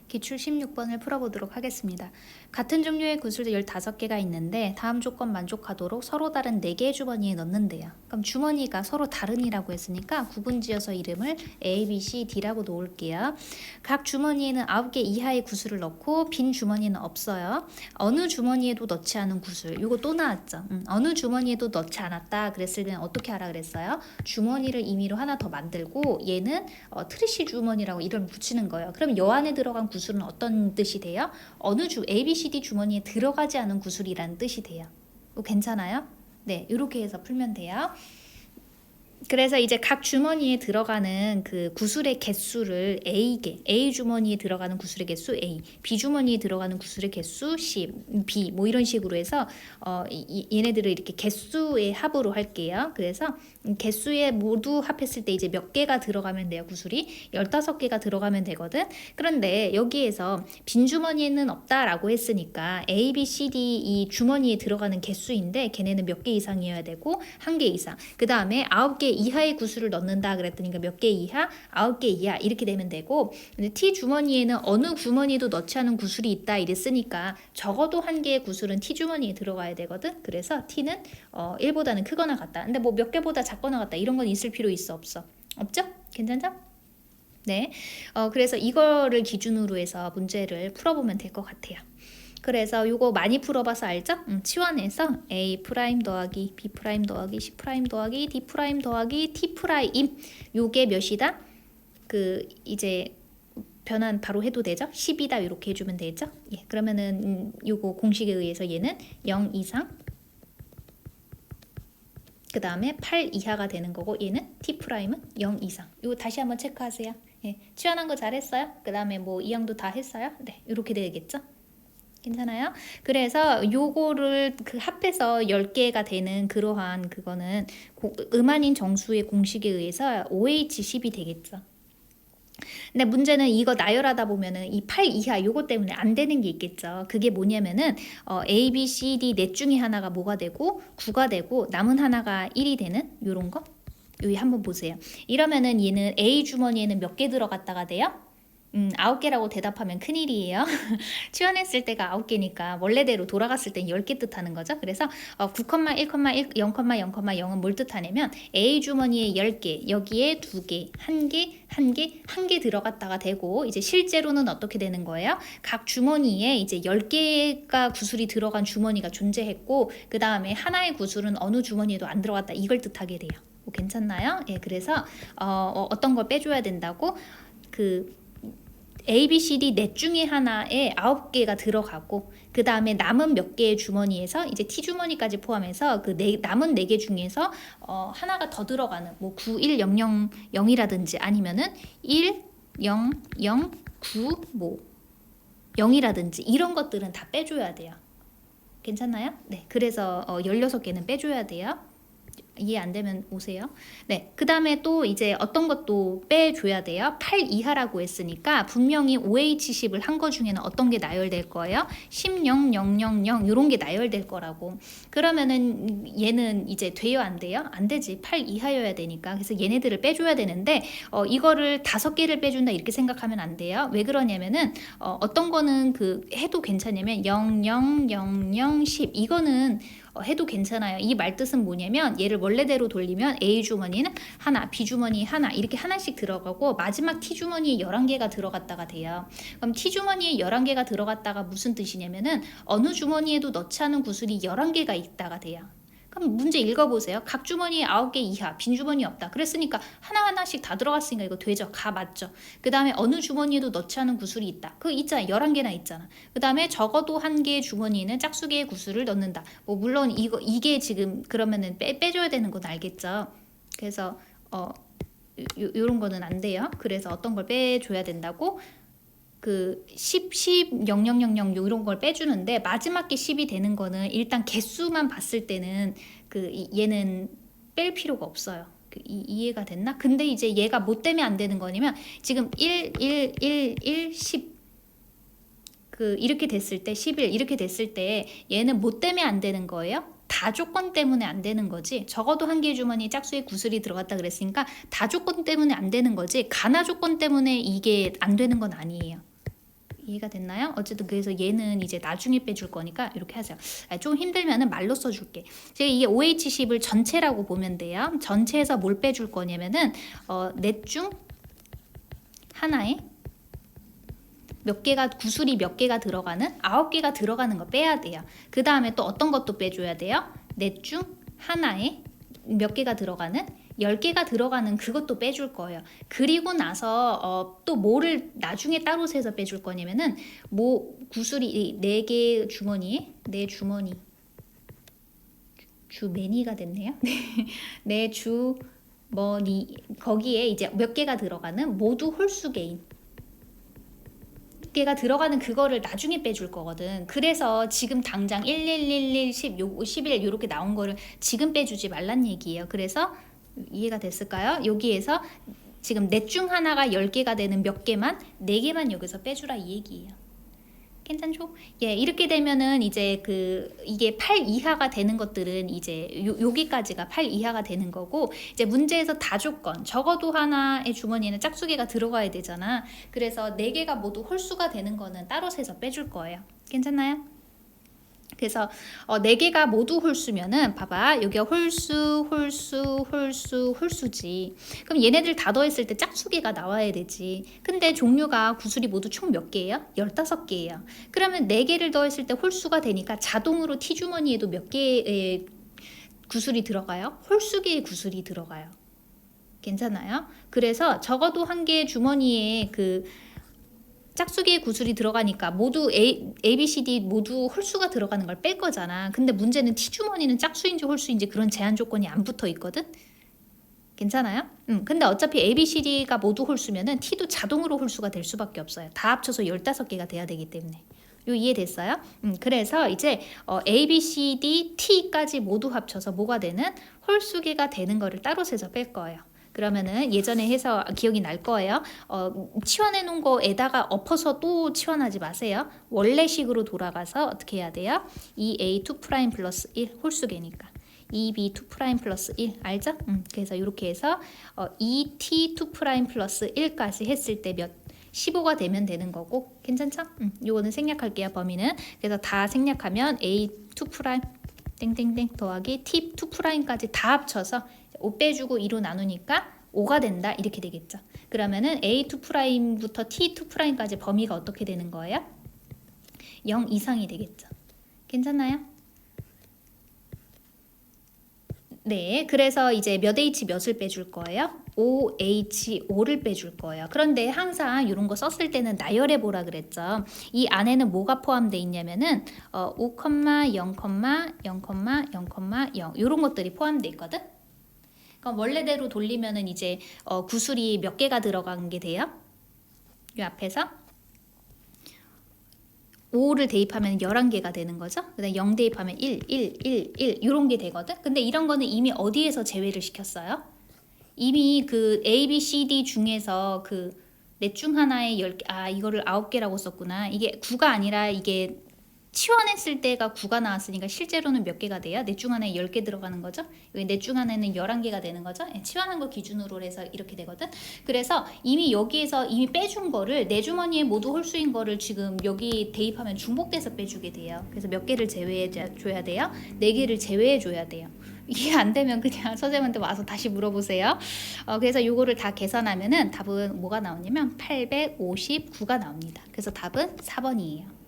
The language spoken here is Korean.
기출 16번을 풀어보도록 하겠습니다. 같은 종류의 구슬 15개가 있는데 다음 조건 만족하도록 서로 다른 4개의 주머니에 넣는데요. 그럼 주머니가 서로 다른이라고 했으니까 구분지어서 이름을 A, B, C, D라고 놓을게요. 각 주머니에는 9개 이하의 구슬을 넣고 빈 주머니는 없어요. 어느 주머니에도 넣지 않은 구슬, 이거 또 나왔죠. 어느 주머니에도 넣지 않았다 그랬을 때는 어떻게 하라 그랬어요? 주머니를 임의로 하나 더 만들고 얘는 트리시 주머니라고 이름을 붙이는 거예요. 그럼 여 안에 들어간 구슬은 어떤 뜻이 돼요? 어느 A, B, C, D 주머니에 들어가지 않은 구슬이라는 뜻이 돼요. 괜찮아요? 네, 이렇게 해서 풀면 돼요. 그래서 이제 각 주머니에 들어가는 그 구슬의 개수를 A 주머니에 들어가는 구슬의 개수 A, B 주머니에 들어가는 구슬의 개수 C, B 뭐 이런 식으로 해서 얘네들을 이렇게 개수의 합으로 할게요. 그래서 개수에 모두 합했을 때 이제 몇 개가 들어가면 돼요. 구슬이 15개가 들어가면 되거든. 그런데 여기에서 빈 주머니에는 없다라고 했으니까 A, B, C, D 이 주머니에 들어가는 개수인데 걔네는 몇 개 이상이어야 되고 1개 이상. 그 다음에 9개 이하의 구슬을 넣는다 그랬더니 몇 개 이하? 9개 이하 이렇게 되면 되고, 근데 T 주머니에는 어느 주머니도 넣지 않은 구슬이 있다 이랬으니까 적어도 1개의 구슬은 T 주머니에 들어가야 되거든. 그래서 T는 1보다는 크거나 같다. 근데 뭐 몇 개보다 작거나 같다 이런 건 있을 필요 있어 없어? 없죠? 괜찮죠? 네. 그래서 이거를 기준으로 해서 문제를 풀어보면 될 것 같아요. 그래서 이거 많이 풀어봐서 알죠? 치환해서 A' 더하기 B' 더하기 C' 더하기 D' 더하기 T' 요게 몇이다? 이제 변환 바로 해도 되죠? 10이다 이렇게 해주면 되죠? 예, 그러면은 요거 공식에 의해서 얘는 0 이상 그 다음에 8 이하가 되는 거고 얘는 T'은 0 이상. 이거 다시 한번 체크하세요. 예, 치환한 거 잘했어요? 그 다음에 뭐 이항도 다 했어요? 네, 이렇게 되겠죠? 괜찮아요? 그래서 요거를 합해서 10개가 되는 그러한 그거는 음한인 정수의 공식에 의해서 OH10이 되겠죠. 근데 문제는 이거 나열하다 보면은 이 8 이하 요거 때문에 안 되는 게 있겠죠. 그게 뭐냐면은 A, B, C, D 넷 중에 하나가 뭐가 되고 9가 되고 남은 하나가 1이 되는 요런 거. 여기 한번 보세요. 이러면은 얘는 A 주머니에는 몇 개 들어갔다가 돼요? 9개라고 대답하면 큰일이에요. 치환했을 때가 9개니까 원래대로 돌아갔을 땐 10개 뜻하는 거죠. 그래서 9,1,1, 0,0,0은 뭘 뜻하냐면 A 주머니에 10개, 여기에 2개, 1개 들어갔다가 되고, 이제 실제로는 어떻게 되는 거예요? 각 주머니에 이제 10개가 구슬이 들어간 주머니가 존재했고, 그 다음에 하나의 구슬은 어느 주머니에도 안 들어갔다, 이걸 뜻하게 돼요. 괜찮나요? 예, 그래서 어떤 걸 빼줘야 된다고? A, B, C, D 넷 중에 하나에 9개가 들어가고, 그 다음에 남은 몇 개의 주머니에서 이제 T 주머니까지 포함해서 남은 4개 중에서 하나가 더 들어가는 뭐 9, 1, 0, 0, 0이라든지 아니면은 1, 0, 0, 9, 뭐 0이라든지 이런 것들은 다 빼줘야 돼요. 괜찮나요? 네, 그래서 16개는 빼줘야 돼요. 이해 안 되면 오세요. 네, 그 다음에 또 이제 어떤 것도 빼줘야 돼요. 8 이하라고 했으니까 분명히 OH10을 한 거 중에는 어떤 게 나열될 거예요? 10, 0, 0, 0, 0 이런 게 나열될 거라고. 그러면은 얘는 이제 돼요, 안 돼요? 안 되지. 8 이하여야 되니까. 그래서 얘네들을 빼줘야 되는데 이거를 5개를 빼준다 이렇게 생각하면 안 돼요. 왜 그러냐면은 어떤 거는 해도 괜찮냐면 0, 0, 0, 0, 10 이거는 해도 괜찮아요. 이 말뜻은 뭐냐면 얘를 원래대로 돌리면 A 주머니는 하나, B 주머니 하나 이렇게 하나씩 들어가고 마지막 T 주머니에 11개가 들어갔다가 돼요. 그럼 T 주머니에 11개가 들어갔다가 무슨 뜻이냐면은 어느 주머니에도 넣지 않은 구슬이 11개가 있다가 돼요. 그럼 문제 읽어보세요. 각 주머니에 9개 이하, 빈 주머니 없다. 그랬으니까 하나하나씩 다 들어갔으니까 이거 되죠. 가 맞죠. 그 다음에 어느 주머니에도 넣지 않은 구슬이 있다. 그거 있잖아. 11개나 있잖아. 그 다음에 적어도 1개의 주머니에는 짝수개의 구슬을 넣는다. 뭐 물론 이게 지금 그러면은 빼줘야 되는 건 알겠죠. 그래서 요런 거는 안 돼요. 그래서 어떤 걸 빼줘야 된다고? 10, 0, 0, 0, 0 이런 걸 빼주는데 마지막 게 10이 되는 거는 일단 개수만 봤을 때는 얘는 뺄 필요가 없어요. 이해가 됐나? 근데 이제 얘가 뭐 때문에 안 되는 거냐면 지금 1, 1, 1, 1, 10 이렇게 됐을 때 11 이렇게 됐을 때 얘는 뭐 때문에 안 되는 거예요? 다 조건 때문에 안 되는 거지. 적어도 1개의 주머니에 짝수의 구슬이 들어갔다 그랬으니까 다 조건 때문에 안 되는 거지. 가나 조건 때문에 이게 안 되는 건 아니에요. 이해가 됐나요? 어쨌든 그래서 얘는 이제 나중에 빼줄 거니까 이렇게 하세요. 좀 힘들면은 말로 써줄게. 제가 이게 OH10을 전체라고 보면 돼요. 전체에서 뭘 빼줄 거냐면은 넷 중 하나에 몇 개가 구슬이 몇 개가 들어가는 9개가 들어가는 거 빼야 돼요. 그 다음에 또 어떤 것도 빼줘야 돼요? 넷 중 하나에 몇 개가 들어가는 10개가 들어가는 그것도 빼줄 거예요. 그리고 나서 또 뭐를 나중에 따로 세서 빼줄 거냐면은 뭐 구슬이 4개 주머니에 내 주머니 주매니가 됐네요. 내 주머니 거기에 이제 몇 개가 들어가는 모두 홀수 개인 개가 들어가는 그거를 나중에 빼줄 거거든. 그래서 지금 당장 1111 10 11 이렇게 나온 거를 지금 빼주지 말란 얘기예요. 그래서 이해가 됐을까요? 여기에서 지금 넷 중 하나가 10개가 되는 몇 개만 4개만 여기서 빼주라 이 얘기예요. 괜찮죠? 예, 이렇게 되면은 이제 이게 8 이하가 되는 것들은 이제 여기까지가 8 이하가 되는 거고, 이제 문제에서 다조건 적어도 하나의 주머니에는 짝수개가 들어가야 되잖아. 그래서 4개가 모두 홀수가 되는 거는 따로 세서 빼줄 거예요. 괜찮나요? 그래서 4개가 모두 홀수면은 봐봐, 여기가 홀수지. 그럼 얘네들 다 더했을 때 짝수개가 나와야 되지. 근데 종류가 구슬이 모두 총 몇 개예요? 15개예요. 그러면 4개를 더했을 때 홀수가 되니까 자동으로 T주머니에도 몇 개의 구슬이 들어가요? 홀수개의 구슬이 들어가요. 괜찮아요? 그래서 적어도 한 개의 주머니에 짝수개의 구슬이 들어가니까 모두 A, B, C, D 모두 홀수가 들어가는 걸 뺄 거잖아. 근데 문제는 T주머니는 짝수인지 홀수인지 그런 제한 조건이 안 붙어 있거든. 괜찮아요? 근데 어차피 A, B, C, D가 모두 홀수면은 T도 자동으로 홀수가 될 수밖에 없어요. 다 합쳐서 15개가 돼야 되기 때문에. 요 이해됐어요? 그래서 이제 A, B, C, D, T까지 모두 합쳐서 뭐가 되는 홀수개가 되는 거를 따로 세서 뺄 거예요. 그러면은 예전에 해서 기억이 날 거예요. 치환해 놓은 거에다가 엎어서 또 치환하지 마세요. 원래식으로 돌아가서 어떻게 해야 돼요? 2A2' 플러스 1 홀수개니까 2B2' 플러스 1 알죠? 그래서 이렇게 해서 2T2' 플러스 1까지 했을 때 15가 되면 되는 거고, 괜찮죠? 요거는 생략할게요. 범위는. 그래서 다 생략하면 A2' 땡땡땡 더하기 T2'까지 다 합쳐서 5 빼주고 2로 나누니까 5가 된다 이렇게 되겠죠. 그러면은 A2'부터 T2'까지 범위가 어떻게 되는 거예요? 0 이상이 되겠죠. 괜찮나요? 네, 그래서 이제 몇 H 몇을 빼줄 거예요? OH5를 빼줄 거예요. 그런데 항상 이런 거 썼을 때는 나열해 보라 그랬죠. 이 안에는 뭐가 포함되어 있냐면은 5, 0, 0, 0 이런 것들이 포함되어 있거든. 그럼 원래대로 돌리면은 이제 구슬이 몇 개가 들어간 게 돼요? 이 앞에서 5를 대입하면 11개가 되는 거죠. 그다음에 0 대입하면 1 이런 게 되거든. 근데 이런 거는 이미 어디에서 제외를 시켰어요? 이미 A, B, C, D 중에서 넷 중 하나에 10개, 이거를 9개라고 썼구나. 이게 9가 아니라 이게 치환했을 때가 9가 나왔으니까 실제로는 몇 개가 돼요? 넷 중 하나에 10개 들어가는 거죠? 여기 넷 중 하나에는 11개가 되는 거죠? 치환한 거 기준으로 해서 이렇게 되거든? 그래서 이미 여기에서 이미 빼준 거를 내 주머니에 모두 홀수인 거를 지금 여기 대입하면 중복돼서 빼주게 돼요. 그래서 몇 개를 제외해 줘야 돼요? 4개를 제외해 줘야 돼요. 이게 안 되면 그냥 선생님한테 와서 다시 물어보세요. 그래서 요거를 다 계산하면은 답은 뭐가 나오냐면 859가 나옵니다. 그래서 답은 4번이에요.